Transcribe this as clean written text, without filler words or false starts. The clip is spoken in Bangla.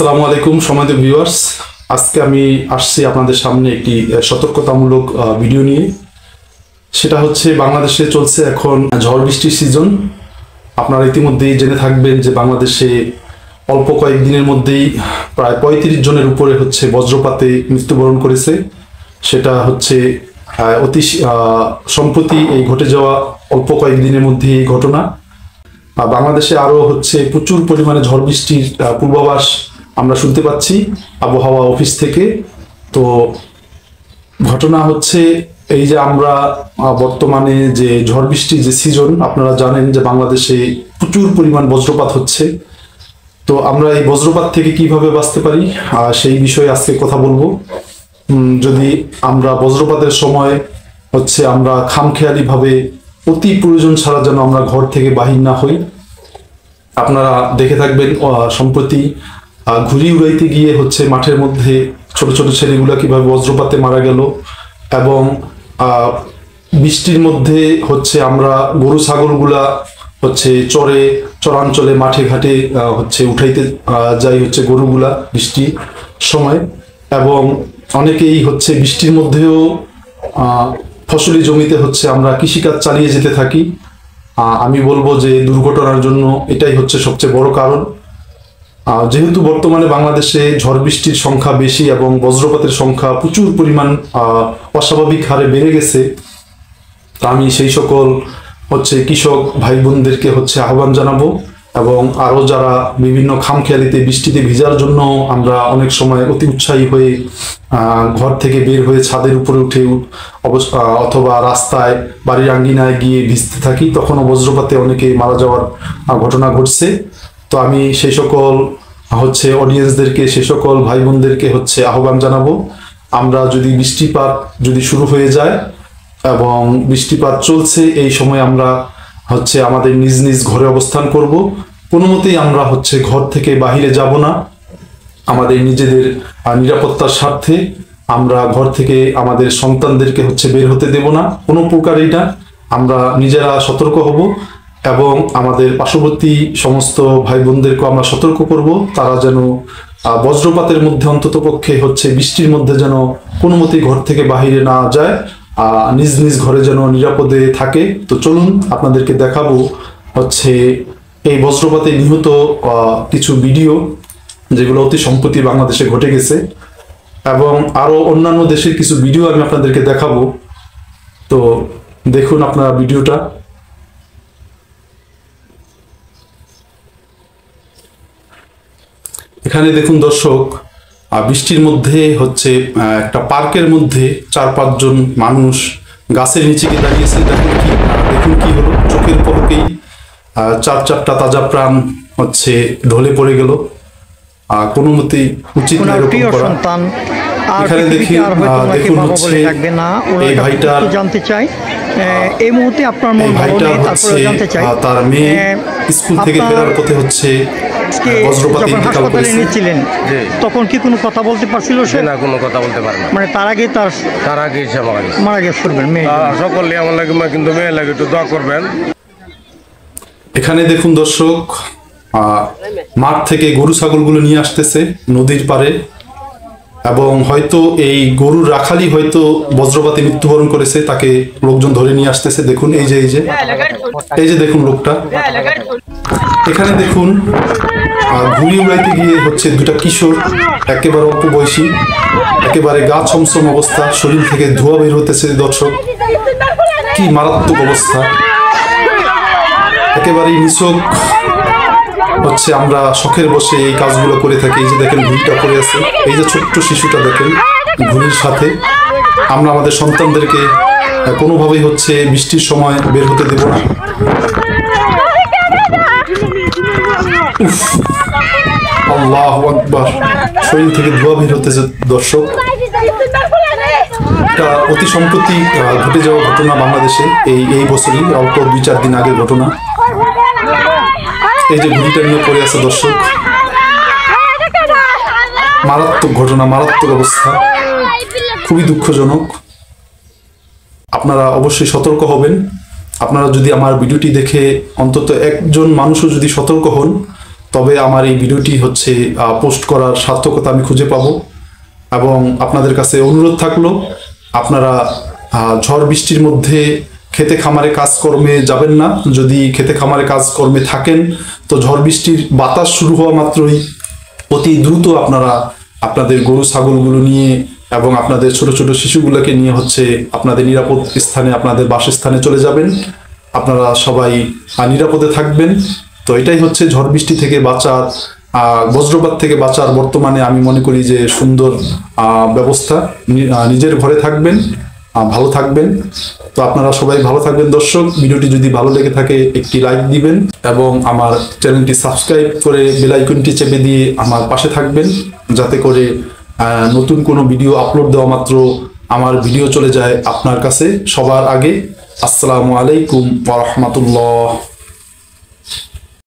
আসসালামু আলাইকুম সম্মানিত ভিউয়ার্স, আজকে আমি আসছি আপনাদের সামনে একটি সতর্কতামূলক ভিডিও নিয়ে। সেটা হচ্ছে বাংলাদেশে চলছে এখন ঝড় বৃষ্টির সিজন। আপনারা ইতিমধ্যেই জেনে থাকবেন যে বাংলাদেশে অল্প কয়েকদিনের মধ্যেই প্রায় ৩৫ জনের উপরে হচ্ছে বজ্রপাতে মৃত্যুবরণ করেছে। সেটা হচ্ছে অতি সম্প্রতি এই ঘটে যাওয়া অল্প কয়েকদিনের মধ্যে এই ঘটনা। বাংলাদেশে আরো হচ্ছে প্রচুর পরিমাণে ঝড় বৃষ্টির পূর্বাভাস আমরা শুনতে পাচ্ছি আবহাওয়া অফিস থেকে। তো ঘটনা হচ্ছে এই যে আমরা বর্তমানে যে ঝড় বৃষ্টির যে সিজন, আপনারা জানেন যে বাংলাদেশে প্রচুর পরিমাণ বজ্রপাত হচ্ছে। তো আমরা এই বজ্রপাত থেকে কিভাবে বাঁচতে পারি সেই বিষয়ে আজকে কথা বলবো। যদি আমরা বজ্রপাতের সময় হচ্ছে আমরা খামখেয়ালি ভাবে অতি প্রয়োজন ছাড়া যেন আমরা ঘর থেকে বাহির না হই। আপনারা দেখে থাকবেন সম্প্রতি ঘুড়ি উড়াইতে গিয়ে হচ্ছে মাঠের মধ্যে ছোট ছোট ছেলেগুলা কিভাবে বজ্রপাতে মারা গেল, এবং বৃষ্টির মধ্যে হচ্ছে আমরা গরু ছাগলগুলা হচ্ছে চরাঞ্চলে মাঠে ঘাটে হচ্ছে উঠাইতে যাই হচ্ছে গরুগুলা বৃষ্টির সময়, এবং অনেকেই হচ্ছে বৃষ্টির মধ্যেও ফসলি জমিতে হচ্ছে আমরা কৃষিকাজ চালিয়ে যেতে থাকি। আমি বলবো যে দুর্ঘটনার জন্য এটাই হচ্ছে সবচেয়ে বড় কারণ। যেহেতু বর্তমানে বাংলাদেশে ঝড় বৃষ্টির সংখ্যা বেশি এবং বজ্রপাতের সংখ্যা প্রচুর পরিমাণ অস্বাভাবিক হারে বেড়ে গেছে, তা আমি সেই সকল হচ্ছে কৃষক ভাই বোনদেরকে হচ্ছে আহ্বান জানাবো, এবং আরো যারা বিভিন্ন খামখেয়ালিতে বৃষ্টিতে ভিজার জন্য আমরা অনেক সময় অতি উৎসাহী হয়ে ঘর থেকে বের হয়ে ছাদের উপরে উঠে অথবা রাস্তায় বাড়ির আঙ্গিনায় গিয়ে ভিজতে থাকি, তখনও বজ্রপাতে অনেকে মারা যাওয়ার ঘটনা ঘটছে। তো আমি সেই সকল হচ্ছে অডিয়েন্সদেরকে, সেই সকল ভাই বোনদেরকে হচ্ছে আহ্বান জানাবো, আমরা যদি বৃষ্টিপাত যদি শুরু হয়ে যায় এবং বৃষ্টিপাত চলছে এই সময় আমরা হচ্ছে আমাদের নিজ নিজ ঘরে অবস্থান করব। কোনো মতেই আমরা হচ্ছে ঘর থেকে বাহিরে যাব না। আমাদের নিজেদের নিরাপত্তার স্বার্থে আমরা ঘর থেকে আমাদের সন্তানদেরকে হচ্ছে বের হতে দেব না কোনো প্রকারেই না। আমরা নিজেরা সতর্ক হব এবং আমাদের পার্শ্ববর্তী সমস্ত ভাই বোনদেরকে আমরা সতর্ক করব, তারা যেন বজ্রপাতের মধ্যে অন্তত পক্ষে হচ্ছে বৃষ্টির মধ্যে যেন কোনো মতেই ঘর থেকে বাহিরে না যায়, নিজ নিজ ঘরে যেন নিরাপদে থাকে। তো চলুন আপনাদেরকে দেখাবো হচ্ছে এই বজ্রপাতে নিহত কিছু ভিডিও যেগুলো অতি সম্প্রতি বাংলাদেশে ঘটে গেছে, এবং আরো অন্যান্য দেশের কিছু ভিডিও আমি আপনাদেরকে দেখাবো। তো দেখুন আপনারা ভিডিওটা। এখানে দেখুন দর্শক, বৃষ্টির মধ্যে হচ্ছে একটা পার্কের মধ্যে 4-5 জন মানুষ গাছের নিচে গিয়ে দাঁড়িয়েছে। দেখুন কি হলো, চোখের পলকেই 4-4টা তাজা প্রাণ হচ্ছে ঢলে পড়ে গেল। কোনো মতেই উচিত না এরকম করা। এখানে দেখুন হচ্ছে এই ভাইটা জানতে চাই এই মুহূর্তে আপনার মন ভালো নেই, তারপরে জানতে চাই তার মেয়ে স্কুল থেকে ফেরার পথে হচ্ছে বজ্রপাতে ইন্তেকাল করেছে। তখন কি কোনো কথা বলতে পারছিল সে? না, কোনো কথা বলতে পারে না। মানে তার আগে সে মারা গেছে। করবেন মেয়ে সকলে আমার লাগে, কিন্তু মেয়ে লাগে একটু দোয়া করবেন। এখানে দেখুন দর্শক, মাঠ থেকে গরু ছাগলগুলো নিয়ে আসতেছে নদীর পাড়ে, এবং হয়তো এই গরুর রাখালি হয়তো বজ্রপাতে মৃত্যুবরণ করেছে, তাকে লোকজন ধরে নিয়ে আসতেছে। দেখুন এই যে দেখুন লোকটা। এখানে দেখুন ঘুড়ি উড়াইতে গিয়ে হচ্ছে দুটা কিশোর, একেবারে অল্প বয়সী, একেবারে গা ছমছম অবস্থা, শরীর থেকে ধোঁয়া বের হতেছে। দর্শক, কি মারাত্মক অবস্থা, একেবারেই নিছক হচ্ছে আমরা শখের বসে এই কাজগুলো করে থাকি। এই যে দেখেন ঘুড়িটা পড়ে আছে, এই যে ছোট্ট শিশুটা দেখেন ঘুড়ির সাথে। আমরা আমাদের সন্তানদেরকে কোনোভাবেই হচ্ছে বৃষ্টির সময় বের হতে দেব না। আল্লাহু আকবার, শরীর থেকে ধোঁয়া বের হতেছে। দর্শক, এটা অতি সম্প্রতি ঘটে যাওয়া ঘটনা বাংলাদেশে, এই বছরই অল্প 2-4 দিন আগের ঘটনা। এই যে ঘুড়িটা নিয়ে পড়ে আছে দর্শক, মারাত্মক ঘটনা, মারাত্মক অবস্থা, খুবই দুঃখজনক। আপনারা অবশ্যই সতর্ক হবেন। আপনারা যদি আমার ভিডিওটি দেখে অন্তত একজন মানুষও যদি সতর্ক হন, তবে আমার এই ভিডিওটি হচ্ছে পোস্ট করার সার্থকতা আমি খুঁজে পাবো। এবং আপনাদের কাছে অনুরোধ থাকলো, আপনারা ঝড় বৃষ্টির মধ্যে খেতে খামারে কাজকর্মে যাবেন না। যদি খেতে খামারে কাজকর্মে থাকেন তো ঝড় বৃষ্টির বাতাস শুরু হওয়া মাত্রই অতি দ্রুত আপনারা আপনাদের গরু ছাগলগুলো নিয়ে এবং আপনাদের ছোট ছোট শিশুগুলোকে নিয়ে হচ্ছে আপনাদের নিরাপদ স্থানে, আপনাদের বাসস্থানে চলে যাবেন। আপনারা সবাই নিরাপদে থাকবেন। তো এটাই হচ্ছে ঝড় বৃষ্টি থেকে বাঁচার, বজ্রপাত থেকে বাঁচার বর্তমানে আমি মনে করি যে সুন্দর ব্যবস্থা। নিজের ঘরে থাকবেন, ভালো থাকবেন। তো আপনারা সবাই ভালো থাকবেন। দর্শক, ভিডিওটি যদি ভালো লেগে থাকে একটি লাইক দিবেন এবং আমার চ্যানেলটি সাবস্ক্রাইব করে বেল আইকনটি চেপে দিয়ে আমার পাশে থাকবেন, যাতে করে নতুন কোনো ভিডিও আপলোড দেওয়া মাত্র আমার ভিডিও চলে যায় আপনার কাছে সবার আগে। আসসালামু আলাইকুম ওয়া রাহমাতুল্লাহ।